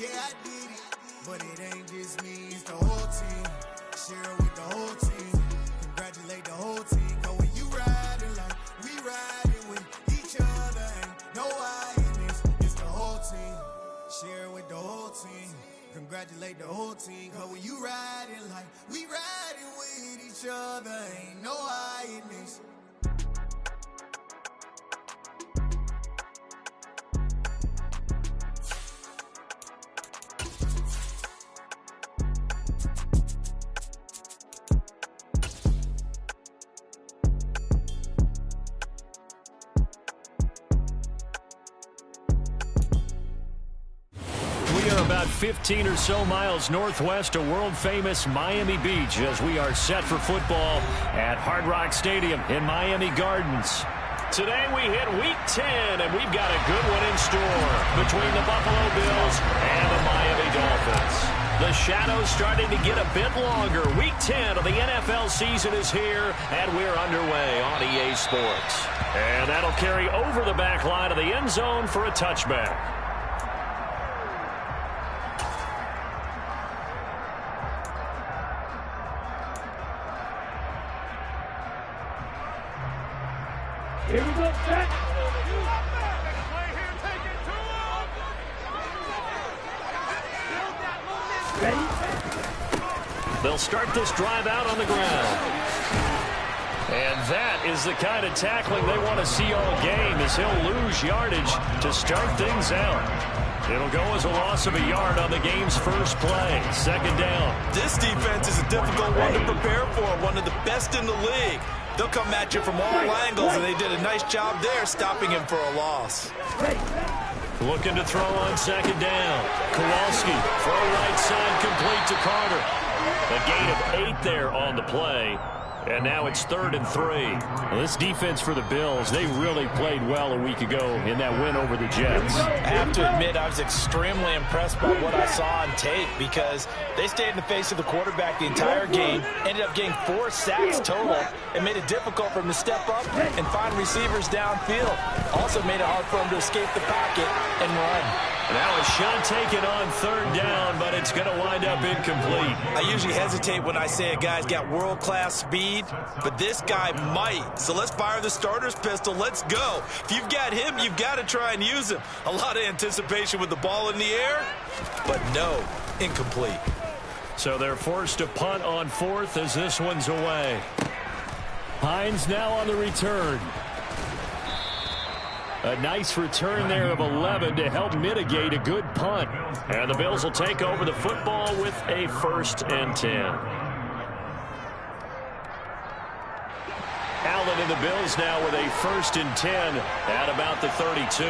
Yeah, I did it, but it ain't just me, it's the whole team. Share it with the whole team. Congratulate the whole team. Cause when you riding like we riding with each other, ain't no I in this, it's the whole team. Share it with the whole team. Congratulate the whole team. Cause when you riding like we riding with each other, ain't no I in this. About 15 or so miles northwest of world-famous Miami Beach as we are set for football at Hard Rock Stadium in Miami Gardens. Today we hit Week 10, and we've got a good one in store between the Buffalo Bills and the Miami Dolphins. The shadow's starting to get a bit longer. Week 10 of the NFL season is here, and we're underway on EA Sports. And that'll carry over the back line of the end zone for a touchback. Here we go, set. They'll start this drive out on the ground. And that is the kind of tackling they want to see all game, as he'll lose yardage to start things out. It'll go as a loss of a yard on the game's first play. Second down. This defense is a difficult one to prepare for, one of the best in the league. They'll come at you from all angles, and they did a nice job there stopping him for a loss. Looking to throw on second down. Kowalski, throw right side, complete to Carter. A gain of 8 there on the play. And now it's 3rd and 3. Well, this defense for the Bills, they really played well a week ago in that win over the Jets. I have to admit, I was extremely impressed by what I saw on tape because they stayed in the face of the quarterback the entire game, ended up getting 4 sacks total, and made it difficult for him to step up and find receivers downfield. Also made it hard for him to escape the pocket and run. Now a shot taken on 3rd down, but it's going to wind up incomplete. I usually hesitate when I say a guy's got world-class speed, but this guy might. So let's fire the starter's pistol. Let's go. If you've got him, you've got to try and use him. A lot of anticipation with the ball in the air, but no, incomplete. So they're forced to punt on 4th as this one's away. Hines now on the return. A nice return there of 11 to help mitigate a good punt. And the Bills will take over the football with a 1st and 10. Allen and the Bills now with a 1st and 10 at about the 32.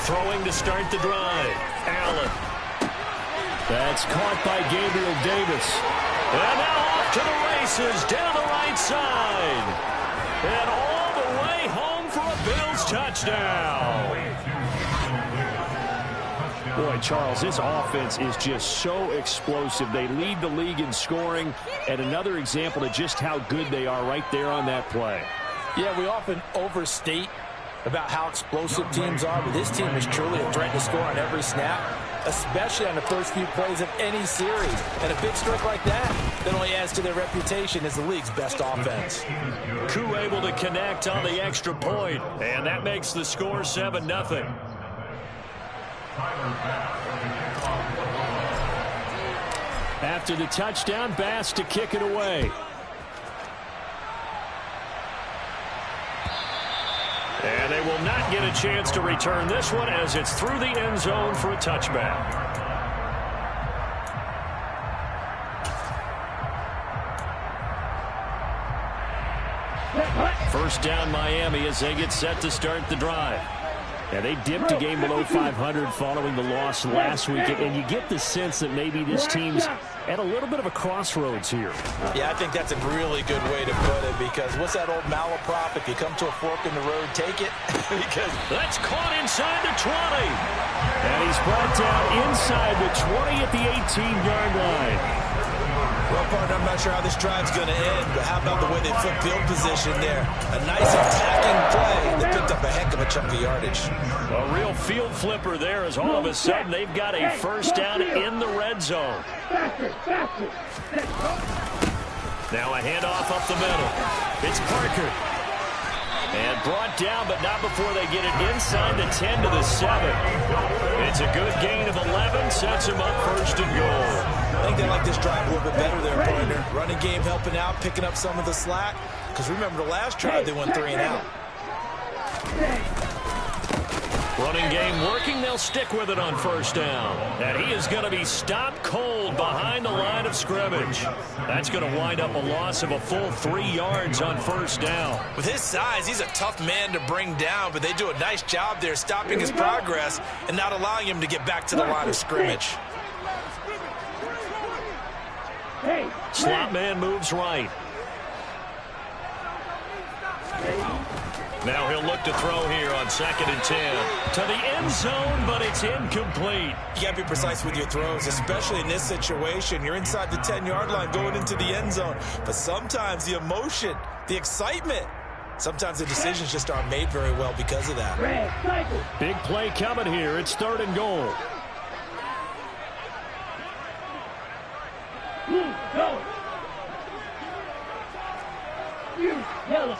Throwing to start the drive. Allen. That's caught by Gabriel Davis. And now off to the races down the right side. And all the way home for a Bills touchdown. Boy, Charles, this offense is just so explosive. They lead the league in scoring, and another example of just how good they are right there on that play. Yeah, we often overstate about how explosive teams are, but this team is truly a threat to score on every snap, especially on the first few plays of any series. And a big streak like that only adds to their reputation as the league's best offense. Koo able to connect on the extra point, and that makes the score 7-0. After the touchdown, Bass to kick it away. And they will not get a chance to return this one as it's through the end zone for a touchback. First down Miami as they get set to start the drive. And they dipped a game below 500 following the loss last week. And you get the sense that maybe this team's at a little bit of a crossroads here. Yeah, I think that's a really good way to put it, because what's that old malaprop? If you come to a fork in the road, take it. Because that's caught inside the 20. And he's brought down inside the 20 at the 18-yard line. Well, partner, I'm not sure how this drive's going to end, but how about the way they flip field position there? A nice attacking play that picked up a heck of a chunk of yardage. A real field flipper there as all of a sudden they've got a first down in the red zone. Now a handoff up the middle. It's Parker. And brought down, but not before they get it inside the 10 to the 7. It's a good gain of 11, sets them up first and goal. I think they like this drive a little bit better there, partner. Running game helping out, picking up some of the slack. Because remember, the last drive they went 3 and out. Running game working, they'll stick with it on first down. And he is going to be stopped cold behind the line of scrimmage. That's going to wind up a loss of a full 3 yards on first down. With his size, he's a tough man to bring down, but they do a nice job there stopping his progress and not allowing him to get back to the line of scrimmage. Slot man moves right. Now he'll look to throw here on 2nd and 10. To the end zone, but it's incomplete. You got to be precise with your throws, especially in this situation. You're inside the 10-yard line going into the end zone. But sometimes the emotion, the excitement, sometimes the decisions just aren't made very well because of that. Big play coming here. It's 3rd and goal. Go. Yellow.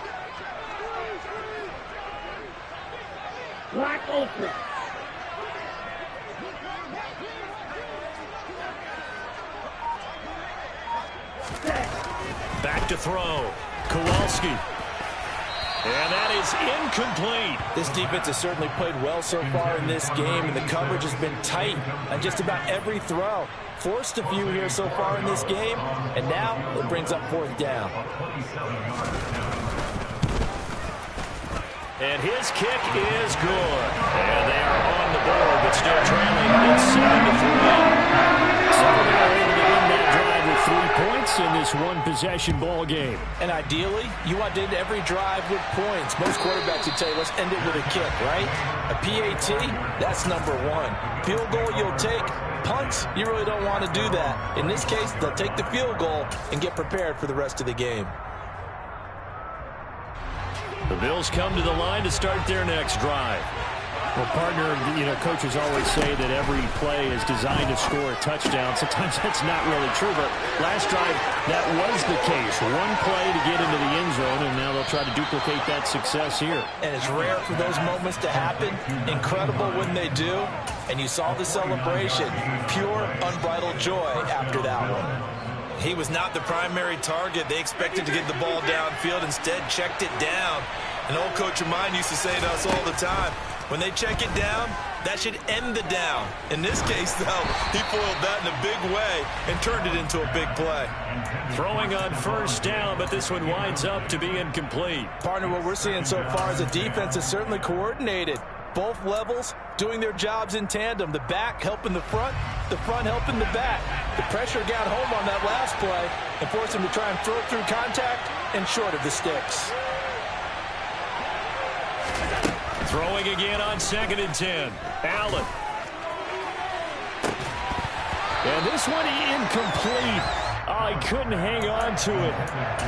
Black ultra. Back to throw. Kowalski. And that is incomplete. This defense has certainly played well so far in this game, and the coverage has been tight on just about every throw. Forced a few here so far in this game, and now it brings up 4th down. And his kick is good. And they are on the board, but still trailing. It's 7-3. So they are able to win that drive with 3 points in this one-possession ball game. And ideally, you want to end every drive with points. Most quarterbacks would tell you, let's end it with a kick, right? A PAT, that's number 1. Field goal you'll take. Punts, you really don't want to do that. In this case, they'll take the field goal and get prepared for the rest of the game. The Bills come to the line to start their next drive. Well, partner, coaches always say that every play is designed to score a touchdown. Sometimes that's not really true, but last drive, that was the case. 1 play to get into the end zone, and now they'll try to duplicate that success here. And it's rare for those moments to happen. Incredible when they do. And you saw the celebration. Pure, unbridled joy after that one. He was not the primary target. They expected to get the ball downfield. Instead, checked it down. An old coach of mine used to say to us all the time, when they check it down, that should end the down. In this case, though, he foiled that in a big way and turned it into a big play. Throwing on first down, but this one winds up to be incomplete. Partner, what we're seeing so far is the defense is certainly coordinated. Both levels doing their jobs in tandem. The back helping the front helping the back. The pressure got home on that last play and forced him to try and throw it through contact and short of the sticks. Throwing again on 2nd and 10. Allen. And this one incomplete. Oh, he couldn't hang on to it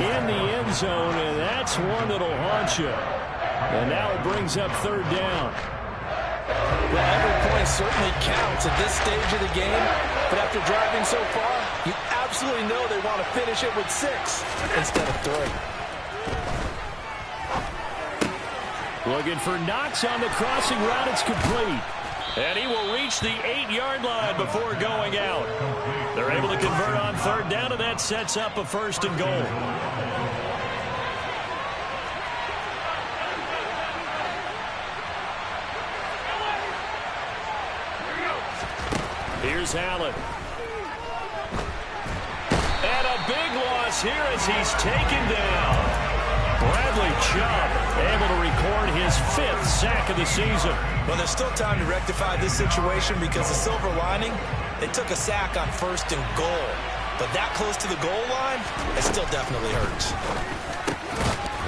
in the end zone, and that's one that'll haunt you. And now it brings up 3rd down. Well, every point certainly counts at this stage of the game, but after driving so far, you absolutely know they want to finish it with 6 instead of 3. Looking for Knox on the crossing route. It's complete. And he will reach the 8-yard line before going out. They're able to convert on 3rd down, and that sets up a 1st and goal. Here's Allen. And a big loss here as he's taken down. Bradley Chubb able to record his 5th sack of the season. Well, there's still time to rectify this situation because the silver lining, they took a sack on 1st and goal. But that close to the goal line, it still definitely hurts.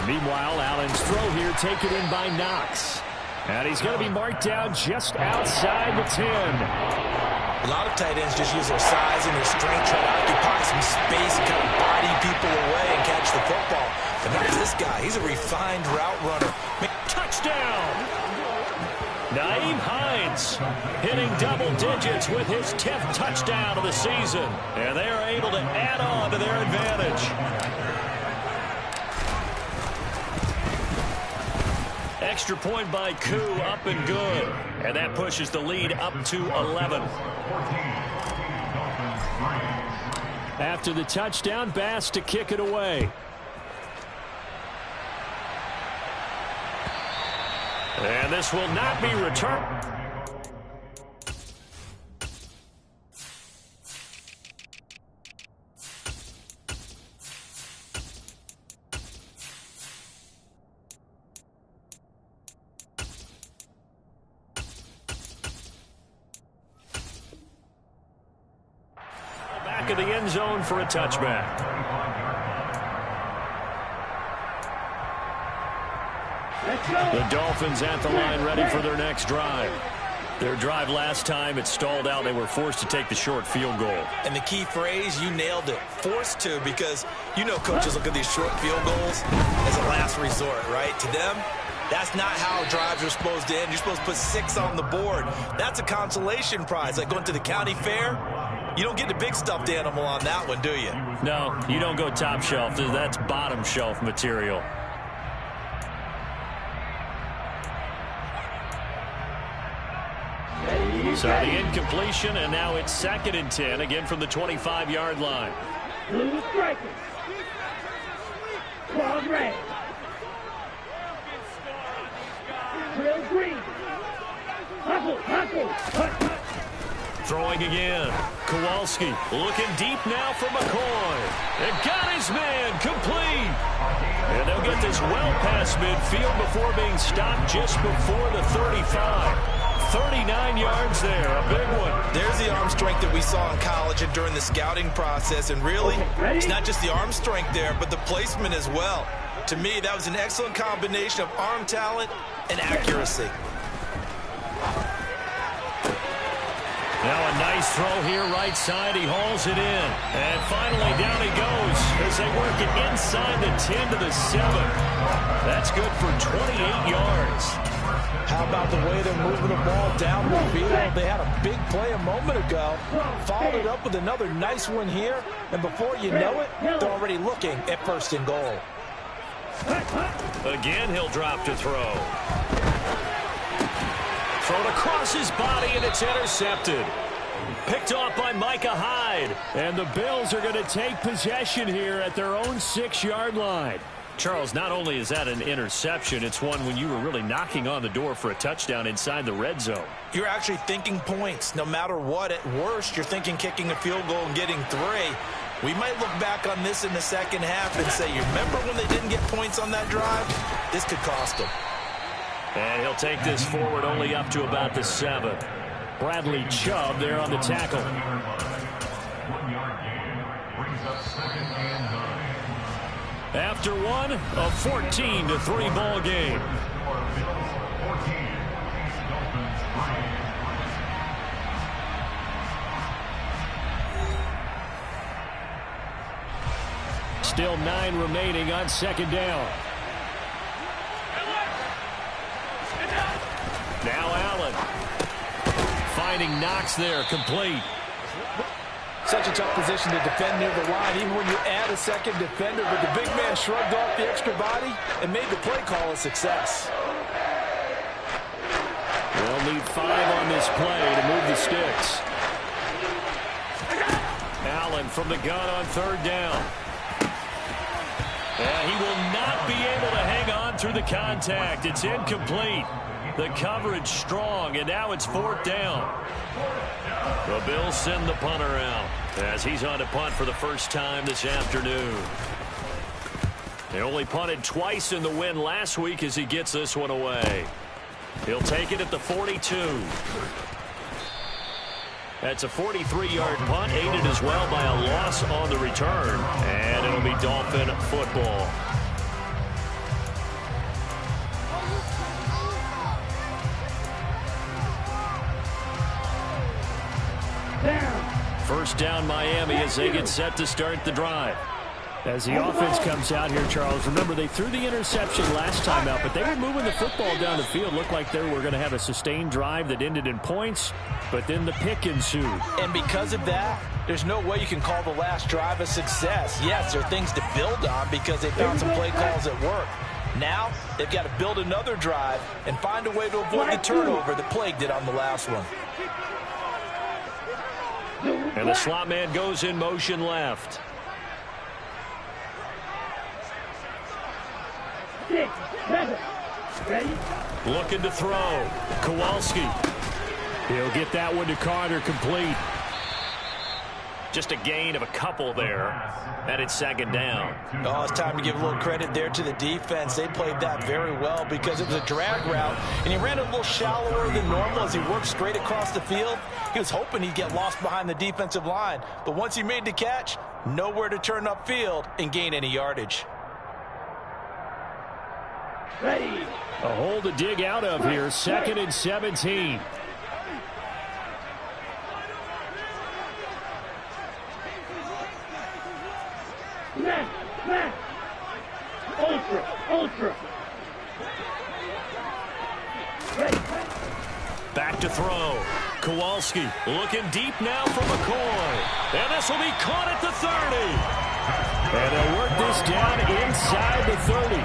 And meanwhile, Allen's throw here taken in by Knox. And he's going to be marked down just outside the 10. A lot of tight ends just use their size and their strength, try to occupy some space and kind of body people away and catch the football. But that's this guy. He's a refined route runner. Touchdown! Nyheim Hines hitting double digits with his 10th touchdown of the season. And they are able to add on to their advantage. Extra point by Koo, up and good. And that pushes the lead up to 11. After the touchdown, Bass to kick it away. And this will not be returned. Back of the end zone for a touchback. The Dolphins at the line ready for their next drive. Their drive last time, it stalled out. They were forced to take the short field goal. And the key phrase, you nailed it. Forced to, because you know coaches look at these short field goals as a last resort, right? To them, that's not how drives are supposed to end. You're supposed to put 6 on the board. That's a consolation prize. Like going to the county fair, you don't get the big stuffed animal on that one, do you? No, you don't go top shelf. That's bottom shelf material. So the incompletion, and now it's 2nd and 10, again from the 25-yard line. Blue strikers. Claude red. Trail green. Hustle. Throwing again. Kowalski looking deep now for McCoy. And got his man complete. And they'll get this well past midfield before being stopped just before the 35. 39 yards there, a big one. There's the arm strength that we saw in college and during the scouting process. And really, it's not just the arm strength there, but the placement as well. To me, that was an excellent combination of arm talent and accuracy. Now a nice throw here, right side. He hauls it in. And finally down he goes as they work it inside the 10 to the 7. That's good for 28 yards. How about the way they're moving the ball down the field? They had a big play a moment ago, followed it up with another nice one here, and before you know it, they're already looking at 1st and goal. Again, he'll drop to throw. Thrown across his body, and it's intercepted. Picked off by Micah Hyde. And the Bills are going to take possession here at their own 6-yard line. Charles, not only is that an interception, it's one when you were really knocking on the door for a touchdown inside the red zone. You're actually thinking points. No matter what, at worst, you're thinking kicking a field goal and getting 3. We might look back on this in the second half and say, you remember when they didn't get points on that drive? This could cost them. And he'll take this forward only up to about the 7. Bradley Chubb there on the tackle. After one, a 14-3 ball game. Still 9 remaining on 2nd down. Now Allen. Finding Knox there, complete. Such a tough position to defend near the line, even when you add a second defender, but the big man shrugged off the extra body and made the play call a success. They'll need 5 on this play to move the sticks. Allen from the gun on 3rd down. And he will not be able to hang on through the contact. It's incomplete. The coverage strong, and now it's 4th down. The Bills send the punter out as he's on to punt for the first time this afternoon. They only punted twice in the win last week as he gets this one away. He'll take it at the 42. That's a 43-yard punt, aided as well by a loss on the return. And it'll be Dolphin football. First down Miami as they get set to start the drive. As the offense comes out here, Charles, remember they threw the interception last time out, but they were moving the football down the field. Looked like they were going to have a sustained drive that ended in points, but then the pick ensued. And because of that, there's no way you can call the last drive a success. Yes, there are things to build on because they found some play calls that work. Now, they've got to build another drive and find a way to avoid the turnover that plagued it on the last one. And the slot man goes in motion left. 6, 7, ready? Looking to throw. Kowalski. He'll get that one to Carter, complete. Just a gain of a couple there. And it's second down. Oh, it's time to give a little credit there to the defense. They played that very well because it was a drag route, and he ran a little shallower than normal as he worked straight across the field. He was hoping he'd get lost behind the defensive line, but once he made the catch, nowhere to turn upfield and gain any yardage. Ready. A hole to dig out of here, 2nd and 17. Smash. Ultra. Ready. Back to throw. Kowalski looking deep now for McCoy. And this will be caught at the 30. And they'll work this down inside the 30.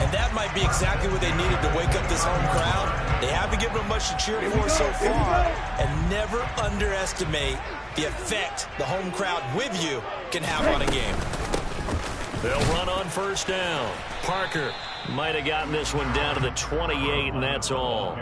And that might be exactly what they needed to wake up this home crowd. They haven't given them much to cheer for so far. And never underestimate the effect the home crowd with you can have on a game. They'll run on first down. Parker might have gotten this one down to the 28, and that's all.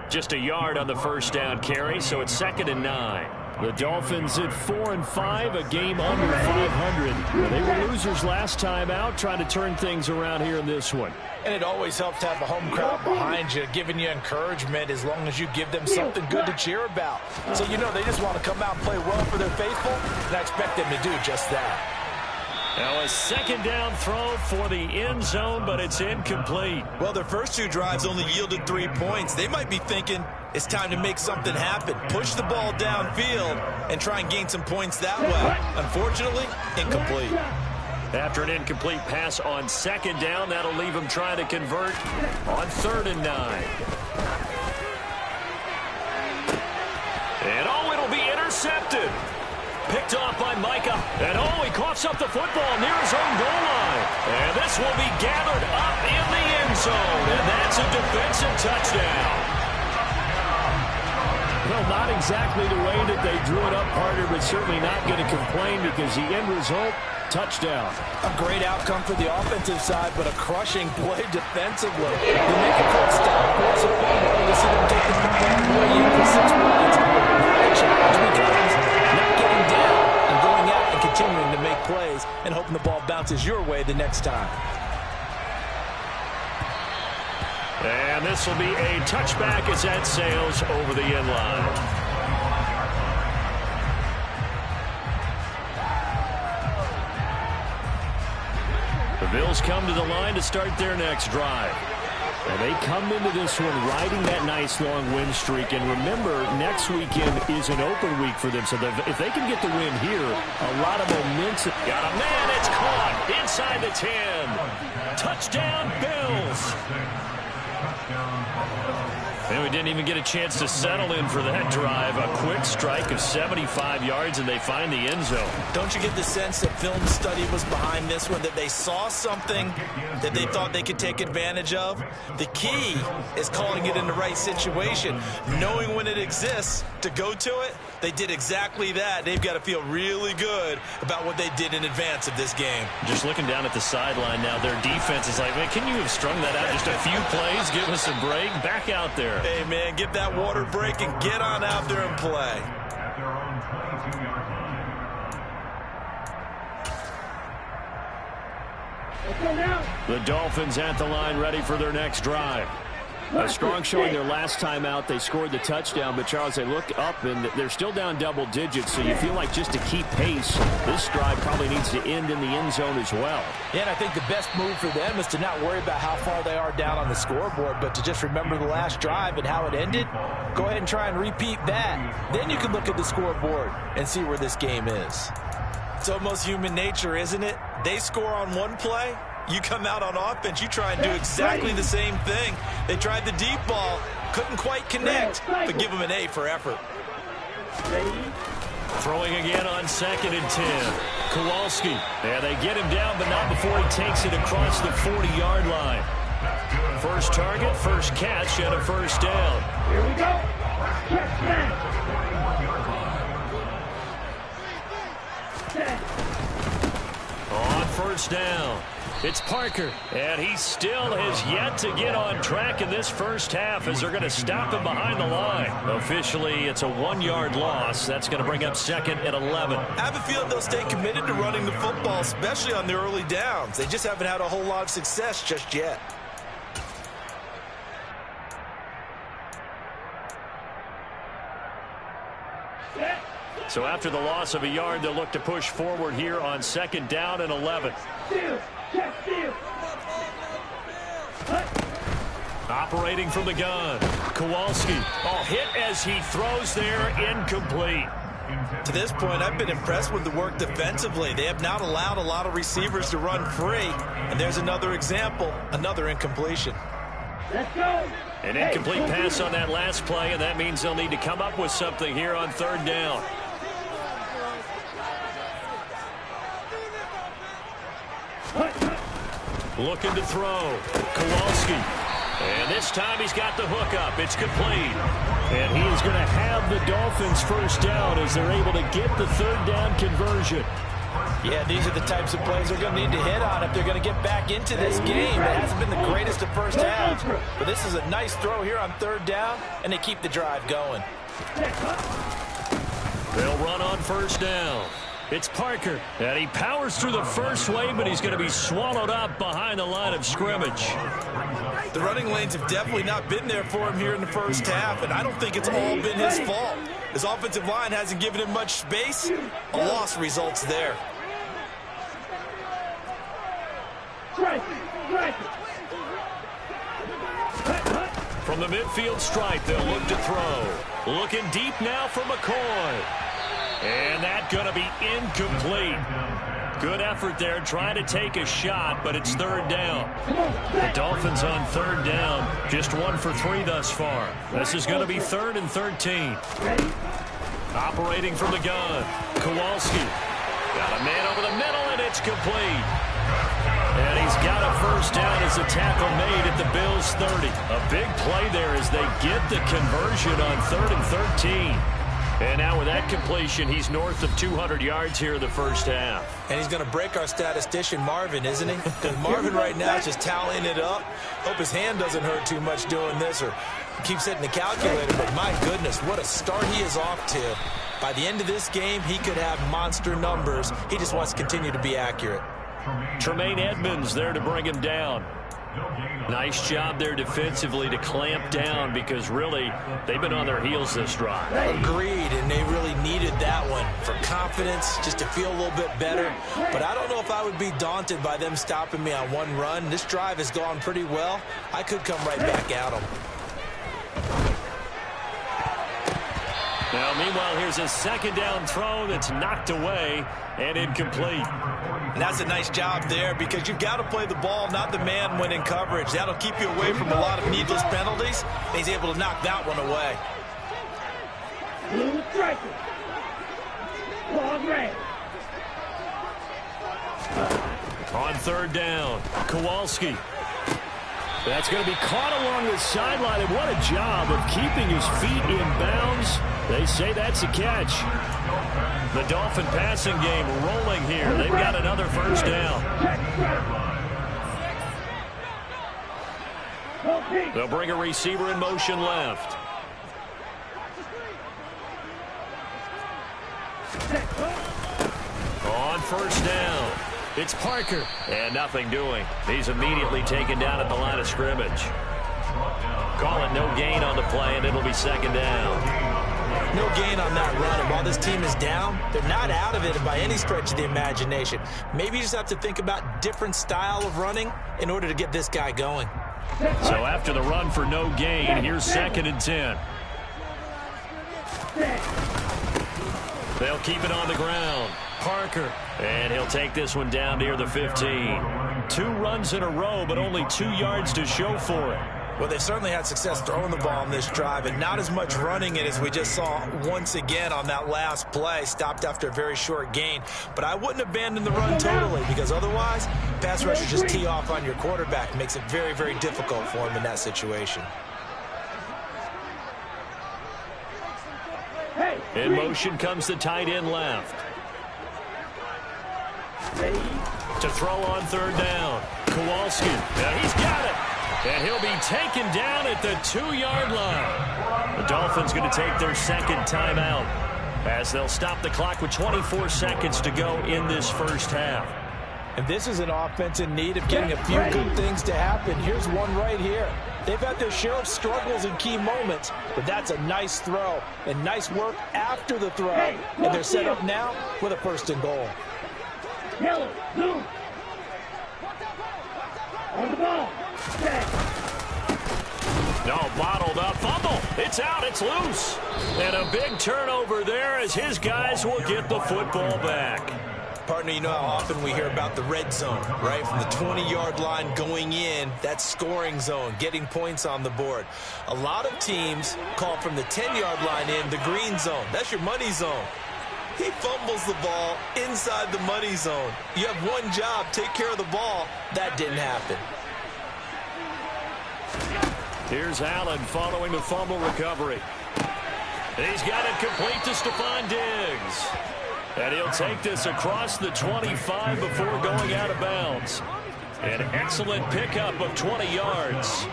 Just a yard on the first down carry, so it's 2nd and 9. The Dolphins at 4-5, a game under 500. They were losers last time out, trying to turn things around here in this one. And it always helps to have a home crowd behind you, giving you encouragement as long as you give them something good to cheer about. So you know they just want to come out and play well for their faithful, and I expect them to do just that. Now a second down throw for the end zone, but it's incomplete. Well, their first two drives only yielded 3 points. They might be thinking it's time to make something happen. Push the ball downfield and try and gain some points that way. Unfortunately, incomplete. After an incomplete pass on second down, that'll leave them trying to convert on 3rd and 9. And it'll be intercepted. Picked off by Micah. And he coughs up the football near his own goal line. And this will be gathered up in the end zone. And that's a defensive touchdown. Well, not exactly the way that they drew it up, Carter, but certainly not going to complain because the end result, touchdown. A great outcome for the offensive side, but a crushing play defensively. They make a quick stop, force a fumble, and you see them take the football away in for 6 points. The challenge becomes not getting down and going out and continuing to make plays and hoping the ball bounces your way the next time. And this will be a touchback as that sails over the end line. The Bills come to the line to start their next drive. And they come into this one riding that nice long win streak. And remember, next weekend is an open week for them. So if they can get the win here, a lot of momentum. Got a man, it's caught inside the 10. Touchdown, Bills. And we didn't even get a chance to settle in for that drive. A quick strike of 75 yards, and they find the end zone. Don't you get the sense that film study was behind this one, that they saw something that they thought they could take advantage of? The key is calling it in the right situation, knowing when it exists to go to it. They did exactly that. They've got to feel really good about what they did in advance of this game. Just looking down at the sideline now, their defense is like, man, can you have strung that out just a few plays? Give us a break. Back out there. Hey, man, get that water break and get on out there and play. The Dolphins at the line ready for their next drive. A strong showing their last time out. They scored the touchdown, but Charles, they look up and they're still down double digits, so you feel like just to keep pace, this drive probably needs to end in the end zone as well. Yeah, and I think the best move for them is to not worry about how far they are down on the scoreboard, but to just remember the last drive and how it ended. Go ahead and try and repeat that. Then you can look at the scoreboard and see where this game is. It's almost human nature, isn't it? They score on one play. You come out on offense, you try and do exactly the same thing. They tried the deep ball, couldn't quite connect, but give them an A for effort. Throwing again on 2nd and 10. Kowalski. Yeah, they get him down, but not before he takes it across the 40-yard line. First target, first catch, and a first down. Here we go. Catch that. On first down, it's Parker, and he still has yet to get on track in this first half as they're going to stop him behind the line. Officially, it's a 1-yard loss. That's going to bring up 2nd and 11. I have a feeling they'll stay committed to running the football, especially on the early downs. They just haven't had a whole lot of success just yet. So after the loss of a yard, they'll look to push forward here on 2nd down and 11. Operating from the gun, Kowalski. Oh, hit as he throws there, incomplete. To this point, I've been impressed with the work defensively. They have not allowed a lot of receivers to run free. And there's another example, another incompletion. Let's go. An incomplete pass on that last play, and that means they'll need to come up with something here on 3rd down. Looking to throw. Kowalski. And this time he's got the hook up. It's complete. And he is going to have the Dolphins first down as they're able to get the 3rd down conversion. Yeah, these are the types of plays they're going to need to hit on if they're going to get back into this game. It hasn't been the greatest of first halves, but this is a nice throw here on 3rd down, and they keep the drive going. They'll run on first down. It's Parker, and he powers through the first wave, but he's going to be swallowed up behind the line of scrimmage. The running lanes have definitely not been there for him here in the first half, and I don't think it's all been his fault. His offensive line hasn't given him much space. A loss results there. From the midfield stripe, they'll look to throw. Looking deep now for McCoy. And that's going to be incomplete. Good effort there, trying to take a shot, but it's 3rd down. The Dolphins on 3rd down, just 1 for 3 thus far. This is going to be 3rd and 13. Operating from the gun, Kowalski. Got a man over the middle, and it's complete. And he's got a first down as the tackle made at the Bills' 30. A big play there as they get the conversion on 3rd and 13. And now with that completion, he's north of 200 yards here in the first half. And he's going to break our statistician, Marvin, isn't he? Because Marvin right now is just tallying it up. Hope his hand doesn't hurt too much doing this or keeps hitting the calculator. But my goodness, what a start he is off to. By the end of this game, he could have monster numbers. He just wants to continue to be accurate. Tremaine Edmonds there to bring him down. Nice job there defensively to clamp down because really they've been on their heels this drive. Agreed, and they really needed that one for confidence, just to feel a little bit better. But I don't know if I would be daunted by them stopping me on one run. This drive has gone pretty well. I could come right back at them. Now, meanwhile, here's a 2nd down throw that's knocked away and incomplete. And that's a nice job there because you've got to play the ball, not the man when in coverage. That'll keep you away from a lot of needless penalties. And he's able to knock that one away. Blue striker. Long red. On 3rd down, Kowalski. That's going to be caught along the sideline, and what a job of keeping his feet in bounds. They say that's a catch. The Dolphin passing game rolling here. They've got another first down. They'll bring a receiver in motion left. On first down, it's Parker, and nothing doing. He's immediately taken down at the line of scrimmage. call it no gain on the play, and it'll be second down. No gain on that run, and while this team is down, they're not out of it by any stretch of the imagination. Maybe you just have to think about different style of running in order to get this guy going. So after the run for no gain, here's 2nd and 10. They'll keep it on the ground. Parker, and he'll take this one down near the 15. 2 runs in a row, but only 2 yards to show for it. Well, they've certainly had success throwing the ball on this drive, and not as much running it as we just saw once again on that last play. Stopped after a very short gain. But I wouldn't abandon the run totally, because otherwise, pass rushers just tee off on your quarterback. It makes it very, very difficult for him in that situation. In motion comes the tight end left. To throw on 3rd down. Kowalski. He's got it. And he'll be taken down at the 2-yard line. The Dolphins going to take their 2nd timeout as they'll stop the clock with 24 seconds to go in this first half. And this is an offense in need of getting a few good things to happen. Here's one right here. They've had their share of struggles in key moments, but that's a nice throw and nice work after the throw. And they're set up now with a 1st and goal. On the ball. No, bottled up. Fumble. It's out. It's loose. And a big turnover there as his guys will get the football back. Partner, you know how often we hear about the red zone, right? From the 20-yard line going in, that's scoring zone, getting points on the board. A lot of teams call from the 10-yard line in the green zone. That's your money zone. He fumbles the ball inside the money zone. You have one job, take care of the ball. That didn't happen. Here's Allen following the fumble recovery. He's got it complete to Stephon Diggs. And he'll take this across the 25 before going out of bounds. An excellent pickup of 20 yards.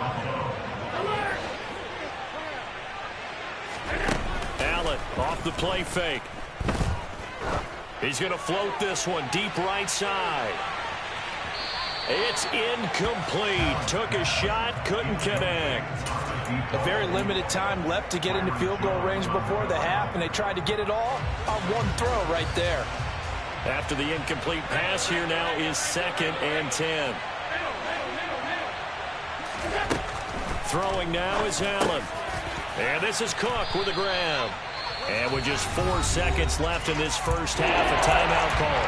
Allen off the play fake. He's going to float this one deep right side. It's incomplete. Took a shot, couldn't connect. A very limited time left to get into field goal range before the half, and they tried to get it all on one throw right there. After the incomplete pass, here now is 2nd and 10. Throwing now is Allen. And this is Cook with a grab. And with just 4 seconds left in this first half, a timeout call.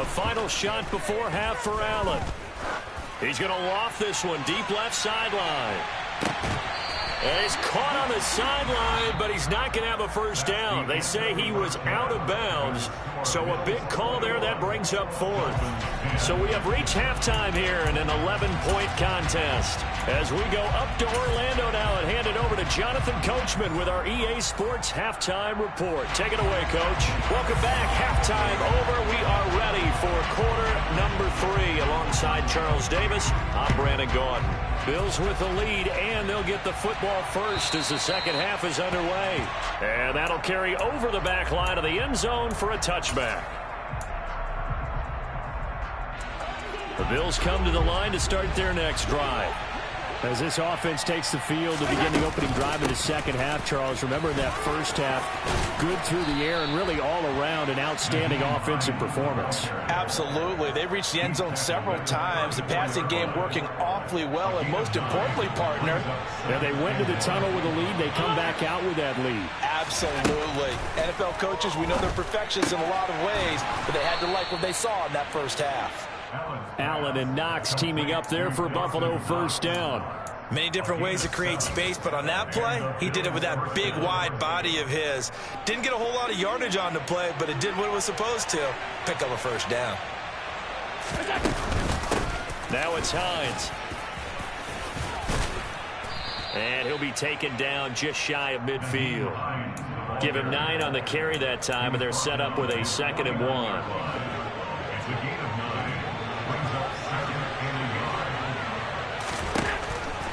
A final shot before half for Allen. He's going to loft this one deep left sideline. And he's caught on the sideline, but he's not going to have a first down. They say he was out of bounds. So a big call there that brings up 4th. So we have reached halftime here in an 11-point contest. As we go up to Orlando now and hand it over to Jonathan Coachman with our EA Sports Halftime Report. Take it away, Coach. Welcome back. Halftime over. We are ready for quarter number 3 alongside Charles Davis. I'm Brandon Gaudin. Bills with the lead, and they'll get the football first as the second half is underway. And that'll carry over the back line of the end zone for a touchback. The Bills come to the line to start their next drive. As this offense takes the field to begin the opening drive of the second half, Charles, remember in that first half, good through the air and really all around an outstanding offensive performance. Absolutely. They reached the end zone several times. The passing game working awfully well, and most importantly, partner, yeah, they went to the tunnel with a lead. They come back out with that lead. Absolutely. NFL coaches, we know they're perfectionists in a lot of ways, but they had to like what they saw in that first half. Allen and Knox teaming up there for Buffalo first down. Many different ways to create space, but on that play, he did it with that big, wide body of his. Didn't get a whole lot of yardage on the play, but it did what it was supposed to. Pick up a first down. Now it's Hines. And he'll be taken down just shy of midfield. Give him 9 on the carry that time, and they're set up with a 2nd and 1.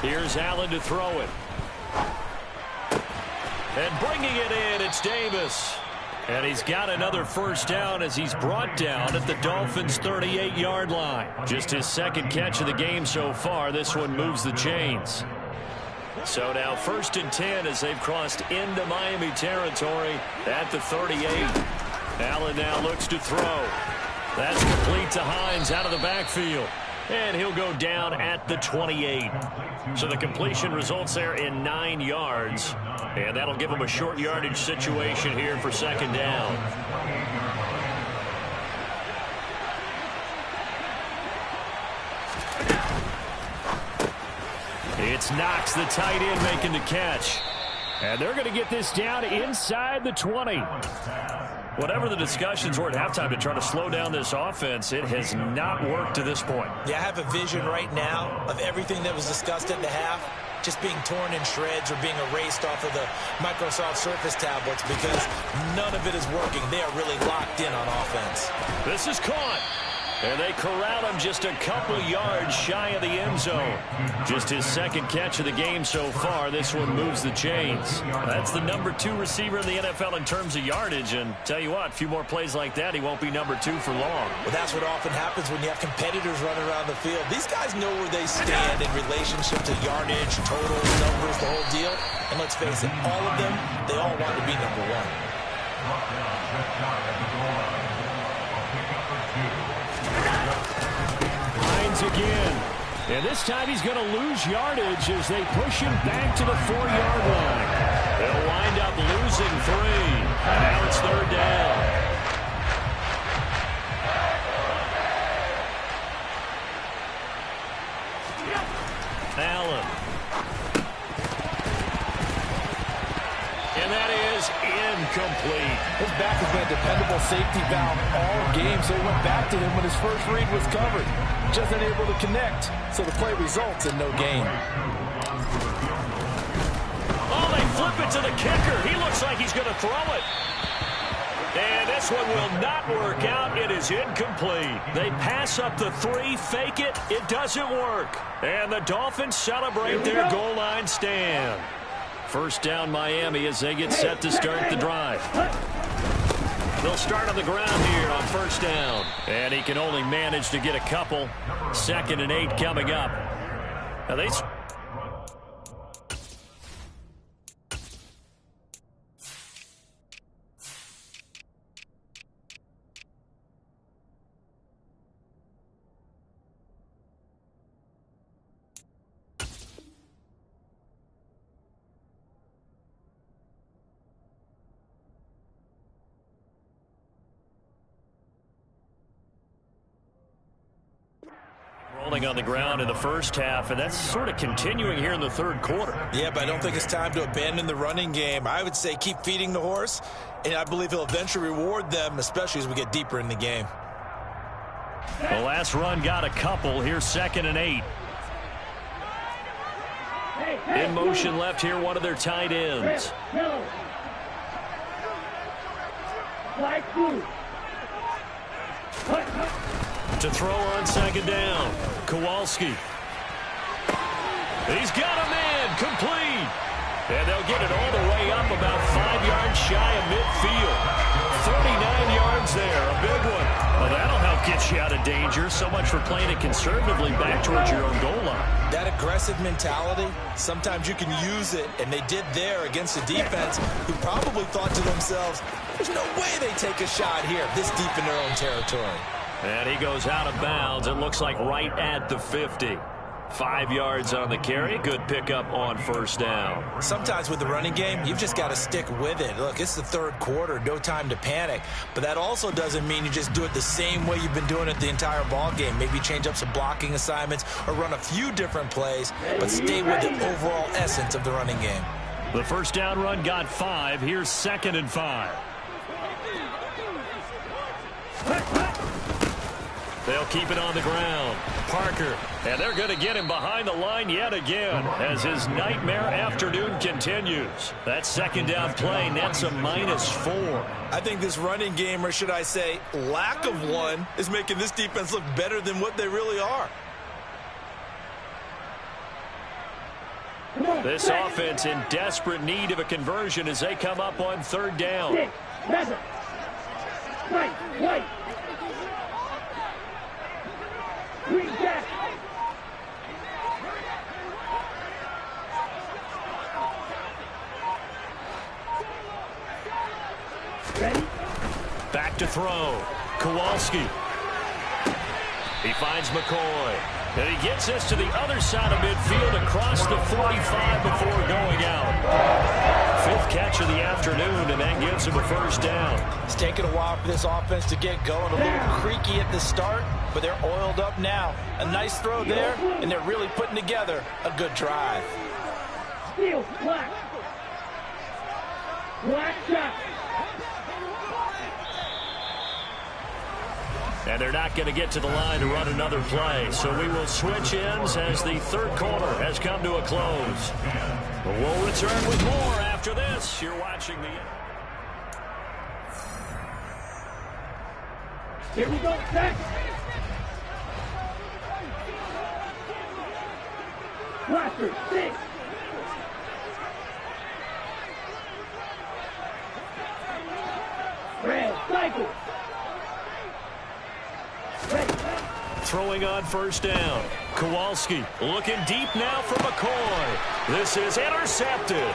Here's Allen to throw it. And bringing it in, it's Davis. And he's got another first down as he's brought down at the Dolphins' 38-yard line. Just his second catch of the game so far. This one moves the chains. So now 1st and 10 as they've crossed into Miami territory at the 38. Allen now looks to throw. That's complete to Hines out of the backfield. And he'll go down at the 28. So the completion results there in 9 yards. And that'll give him a short yardage situation here for 2nd down. It's Knox, the tight end, making the catch. And they're going to get this down inside the 20. Whatever the discussions were at halftime to try to slow down this offense, it has not worked to this point. Yeah, I have a vision right now of everything that was discussed at the half just being torn in shreds or being erased off of the Microsoft Surface tablets because none of it is working. They are really locked in on offense. This is caught. And they corral him just a couple yards shy of the end zone. Just his second catch of the game so far. This one moves the chains. That's the number 2 receiver in the NFL in terms of yardage. And tell you what, a few more plays like that, he won't be number 2 for long. Well, that's what often happens when you have competitors running around the field. These guys know where they stand in relationship to yardage, totals, numbers, the whole deal. And let's face it, all of them, they all want to be number 1. Hines again. And this time he's going to lose yardage as they push him back to the 4-yard line. They'll wind up losing 3. And now it's 3rd down. Allen. And that is incomplete. His back has been a dependable safety valve all game, so he went back to him when his first read was covered. Just unable to connect, so the play results in no gain. Oh, they flip it to the kicker. He looks like he's going to throw it. And this one will not work out. It is incomplete. They pass up the 3, fake it. It doesn't work. And the Dolphins celebrate their goal line stand. First down Miami as they get set to start the drive. They'll start on the ground here on 1st down. And he can only manage to get a couple. 2nd and 8 coming up. Now they... Rolling on the ground in the first half, and that's sort of continuing here in the 3rd quarter. Yeah, but I don't think it's time to abandon the running game. I would say keep feeding the horse, and I believe he'll eventually reward them, especially as we get deeper in the game. The last run got a couple. Here's 2nd and 8. In motion left here, one of their tight ends. To throw on 2nd down. Kowalski. He's got him in. Complete. And they'll get it all the way up about 5 yards shy of midfield. 39 yards there. A big one. Well, that'll help get you out of danger. So much for playing it conservatively back towards your own goal line. That aggressive mentality, sometimes you can use it, and they did there against a defense who probably thought to themselves, there's no way they take a shot here this deep in their own territory. And he goes out of bounds. It looks like right at the 50. 5 yards on the carry. Good pickup on 1st down. Sometimes with the running game, you've just got to stick with it. Look, it's the 3rd quarter. No time to panic. But that also doesn't mean you just do it the same way you've been doing it the entire ball game. Maybe change up some blocking assignments or run a few different plays, but stay with the overall essence of the running game. The 1st down run got 5. Here's 2nd and 5. They'll keep it on the ground. Parker, and they're going to get him behind the line yet again as his nightmare afternoon continues. That 2nd down play nets a -4. I think this running game, or should I say lack of one, is making this defense look better than what they really are. This offense in desperate need of a conversion as they come up on 3rd down. 6, 7. Right, right. Green jack. Ready? Back to throw. Kowalski. He finds McCoy. And he gets this to the other side of midfield across the 45 before going out. Fifth catch of the afternoon, and that gives him a first down. It's taken a while for this offense to get going. A little creaky at the start, but they're oiled up now. A nice throw there, and they're really putting together a good drive. Steel, black. Black shot. And they're not going to get to the line to run another play. So we will switch ends as the third quarter has come to a close. But we'll return with more after this. You're watching the... Here we go, set. Blaster, 6. Red, cycle. Throwing on first down. Kowalski looking deep now for McCoy. This is intercepted.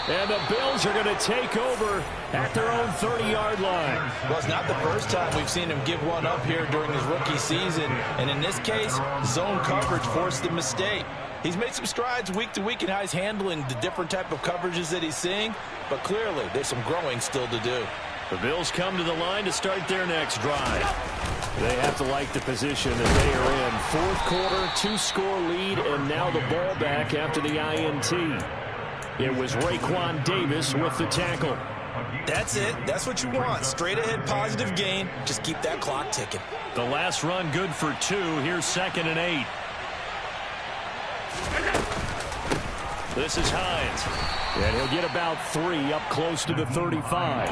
And the Bills are going to take over at their own 30-yard line. Well, it's not the first time we've seen him give one up here during his rookie season. And in this case, zone coverage forced the mistake. He's made some strides week to week in how he's handling the different type of coverages that he's seeing. But clearly, there's some growing still to do. The Bills come to the line to start their next drive. They have to like the position that they are in. Fourth quarter, 2-score lead, and now the ball back after the INT. It was Raekwon Davis with the tackle. That's it. That's what you want. Straight ahead positive gain. Just keep that clock ticking. The last run good for 2. Here's 2nd and 8. This is Hines. And he'll get about 3 up close to the 35.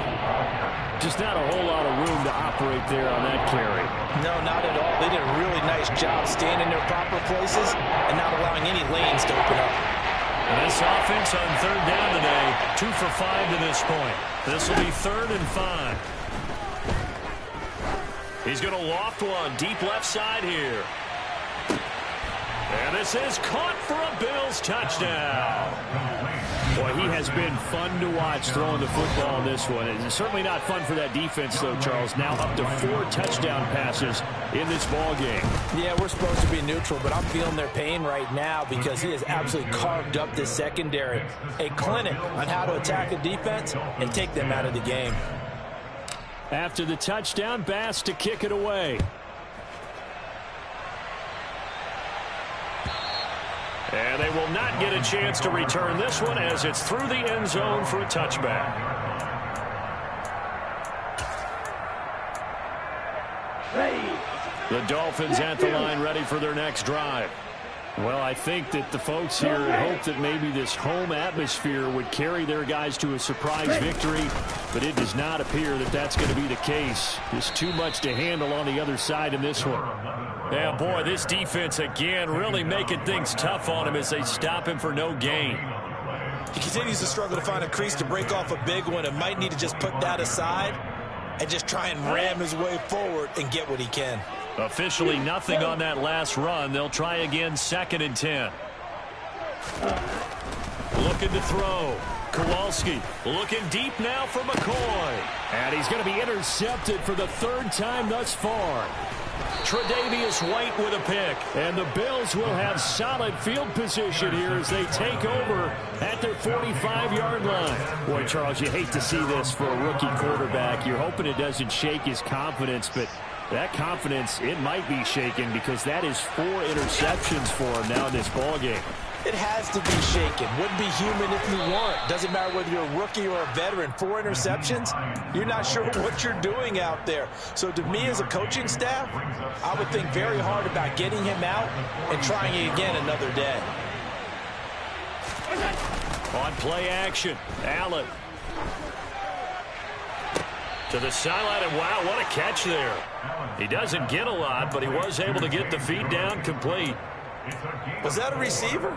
Just not a whole lot of room to operate there on that carry. No, not at all. They did a really nice job staying in their proper places and not allowing any lanes to open up. And this offense on third down today, 2 for 5 to this point. This will be 3rd and 5. He's going to loft one deep left side here. And this is caught for a Bills touchdown. Boy, he has been fun to watch throwing the football in this one. It's certainly not fun for that defense, though, Charles. Now up to 4 touchdown passes in this ball game. Yeah, we're supposed to be neutral, but I'm feeling their pain right now because he has absolutely carved up this secondary. A clinic on how to attack a defense and take them out of the game. After the touchdown, Bass to kick it away. And they will not get a chance to return this one as it's through the end zone for a touchback. The Dolphins at the line ready for their next drive. Well, I think that the folks here had hoped that maybe this home atmosphere would carry their guys to a surprise victory, but it does not appear that that's going to be the case. There's too much to handle on the other side in this one. Yeah, boy, this defense again really making things tough on him as they stop him for no gain. He continues to struggle to find a crease to break off a big one and might need to just put that aside and just try and ram his way forward and get what he can. Officially nothing on that last run. They'll try again 2nd and 10. Looking to throw. Kowalski looking deep now for McCoy. And he's going to be intercepted for the 3rd time thus far. Tre'Davious White with a pick. And the Bills will have solid field position here as they take over at their 45-yard line. Boy, Charles, you hate to see this for a rookie quarterback. You're hoping it doesn't shake his confidence, but that confidence, it might be shaken because that is 4 interceptions for him now in this ballgame. It has to be shaken. Wouldn't be human if you weren't. Doesn't matter whether you're a rookie or a veteran. 4 interceptions, you're not sure what you're doing out there. So to me as a coaching staff, I would think very hard about getting him out and trying it again another day. On play action, Allen. To the sideline, and wow, what a catch there. He doesn't get a lot, but he was able to get the feed down complete. Was that a receiver?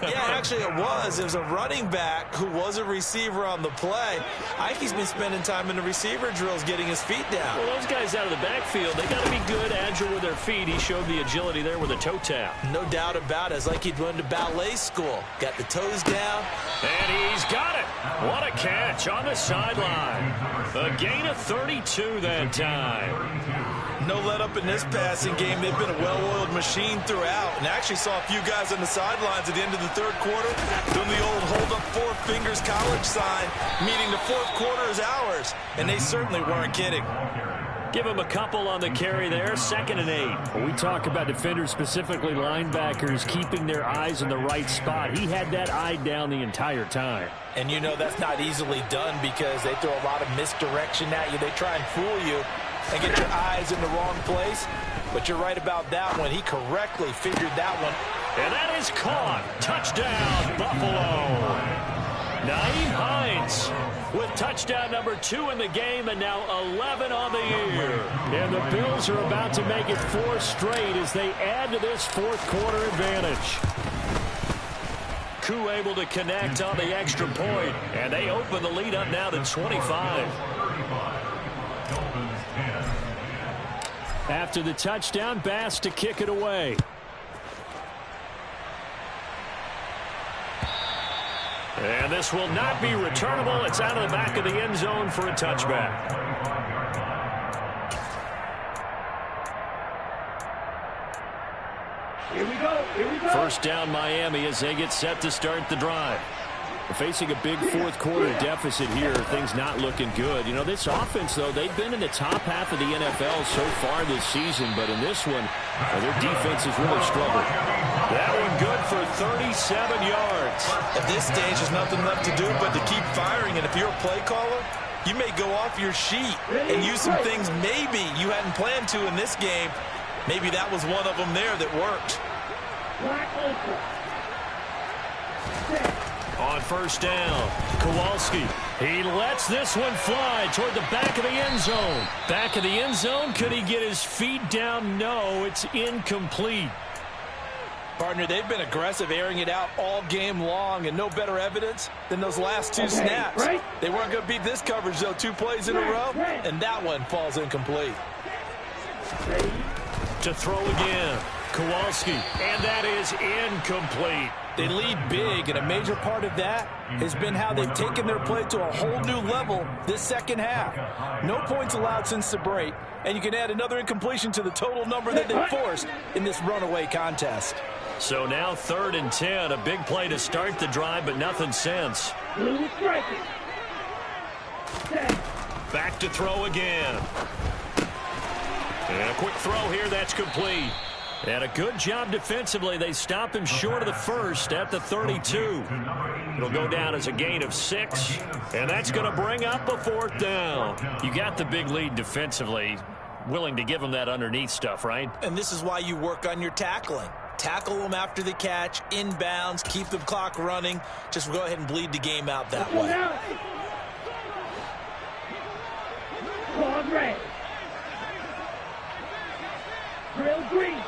Yeah, actually it was. It was a running back who was a receiver on the play. I think he's been spending time in the receiver drills getting his feet down. Well, those guys out of the backfield, they got to be good, agile with their feet. He showed the agility there with a toe tap. No doubt about it. It's like he'd run to ballet school. Got the toes down. And he's got it. What a catch on the sideline. A gain of 32 that time. No let up in this passing game. They've been a well-oiled machine throughout. And actually saw a few guys on the sidelines at the end of the third quarter doing the old hold up four fingers college sign, meaning the fourth quarter is ours. And they certainly weren't kidding. Give him a couple on the carry there, 2nd and 8. When we talk about defenders, specifically linebackers, keeping their eyes in the right spot. He had that eye down the entire time. And you know that's not easily done because they throw a lot of misdirection at you. They try and fool you and get your eyes in the wrong place. But you're right about that one. He correctly figured that one. And that is caught. Touchdown, Buffalo. Nyheim Hines with touchdown number 2 in the game and now 11 on the year. And the Bills are about to make it 4 straight as they add to this fourth quarter advantage. Koo able to connect on the extra point, and they open the lead up now to 25. After the touchdown, Bass to kick it away. And this will not be returnable. It's out of the back of the end zone for a touchback. Here we go. Here we go. First down Miami as they get set to start the drive. Facing a big fourth quarter deficit here, things not looking good. You know, this offense, though, they've been in the top half of the NFL so far this season, but in this one, their defense has really struggled. That one good for 37 yards. At this stage, there's nothing left to do but to keep firing, and if you're a play caller, you may go off your sheet and use some things maybe you hadn't planned to in this game. Maybe that was one of them there that worked. Black Ultra. On first down, Kowalski. He lets this one fly toward the back of the end zone. Back of the end zone. Could he get his feet down? No, it's incomplete. Partner, they've been aggressive, airing it out all game long, and no better evidence than those last 2 snaps. Right. They weren't going to beat this coverage, though, 2 plays in a row, and that one falls incomplete. To throw again, Kowalski, and that is incomplete. They lead big, and a major part of that has been how they've taken their play to a whole new level this second half. No points allowed since the break, and you can add another incompletion to the total number that they forced in this runaway contest. So now 3rd and 10, a big play to start the drive, but nothing since. Blue striking. Back to throw again. And a quick throw here, that's complete. And a good job defensively. They stop him short of the first at the 32. It'll go down as a gain of 6, and that's going to bring up a 4th down. You got the big lead defensively. Willing to give him that underneath stuff, right? And this is why you work on your tackling. Tackle them after the catch, inbounds, keep the clock running. Just go ahead and bleed the game out that way. Claude red. Grill green.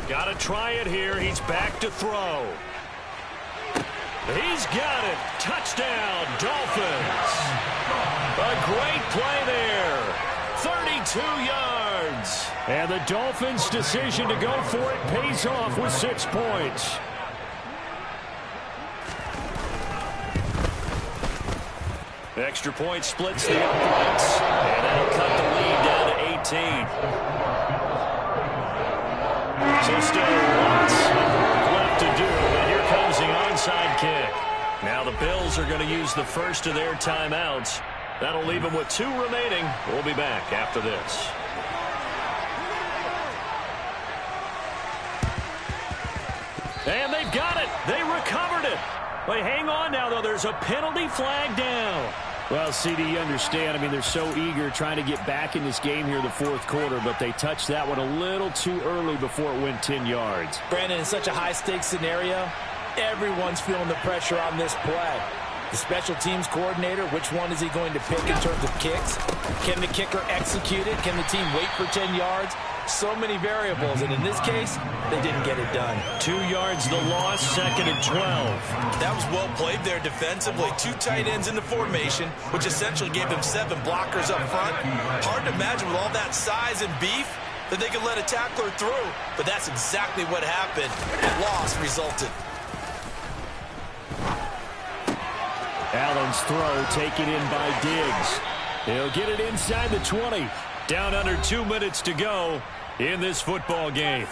Got to try it here. He's back to throw. He's got it. Touchdown, Dolphins. A great play there. 32 yards. And the Dolphins' decision to go for it pays off with 6 points. Extra point splits the uprights. And that'll cut the lead down to 18. So still lots of work left to do, but here comes the onside kick. Now the Bills are going to use the first of their timeouts. That'll leave them with 2 remaining. We'll be back after this. And they've got it. They recovered it. Wait, hang on now, though. There's a penalty flag down. Well, CD, you understand. I mean, they're so eager trying to get back in this game here in the fourth quarter, but they touched that one a little too early before it went 10 yards. Brandon, in such a high-stakes scenario, everyone's feeling the pressure on this play. The special teams coordinator, which one is he going to pick in terms of kicks? Can the kicker execute it? Can the team wait for 10 yards? So many variables, and in this case, they didn't get it done. 2 yards the loss, 2nd and 12. That was well played there defensively. 2 tight ends in the formation, which essentially gave them 7 blockers up front. Hard to imagine with all that size and beef that they could let a tackler through, but that's exactly what happened. The loss resulted. Allen's throw taken in by Diggs. He'll get it inside the 20. Down under 2 minutes to go in this football game.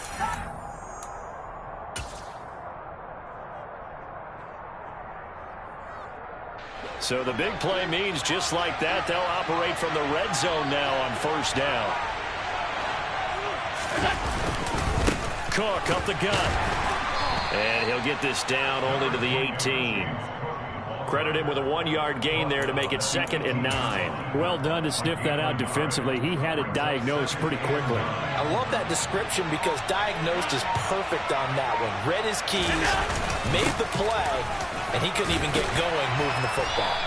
So the big play means just like that, they'll operate from the red zone now on 1st down. Cook up the gut. And he'll get this down only to the 18. Credit him with a 1-yard gain there to make it 2nd and 9. Well done to sniff that out defensively. He had it diagnosed pretty quickly. I love that description because diagnosed is perfect on that one. Read his keys, made the play, and he couldn't even get going moving the football.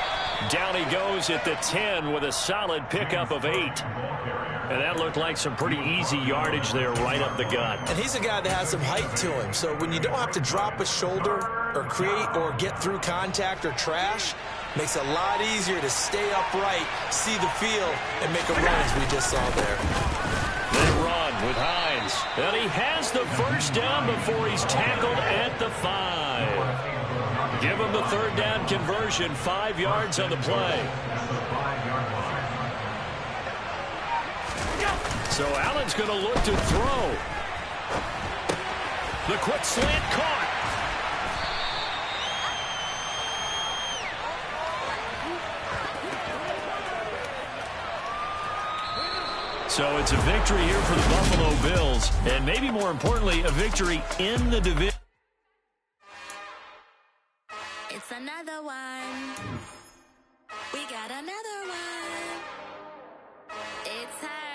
Down he goes at the 10 with a solid pickup of 8. And that looked like some pretty easy yardage there right up the gut. And he's a guy that has some height to him, so when you don't have to drop a shoulder or create or get through contact or trash, makes it a lot easier to stay upright, see the field, and make a run as we just saw there. They run with Hines. And he has the 1st down before he's tackled at the 5. Give him the 3rd down conversion, 5 yards on the play. So Allen's going to look to throw. The quick slant caught. So it's a victory here for the Buffalo Bills, and maybe more importantly, a victory in the division. It's another one. We got another one. It's hard.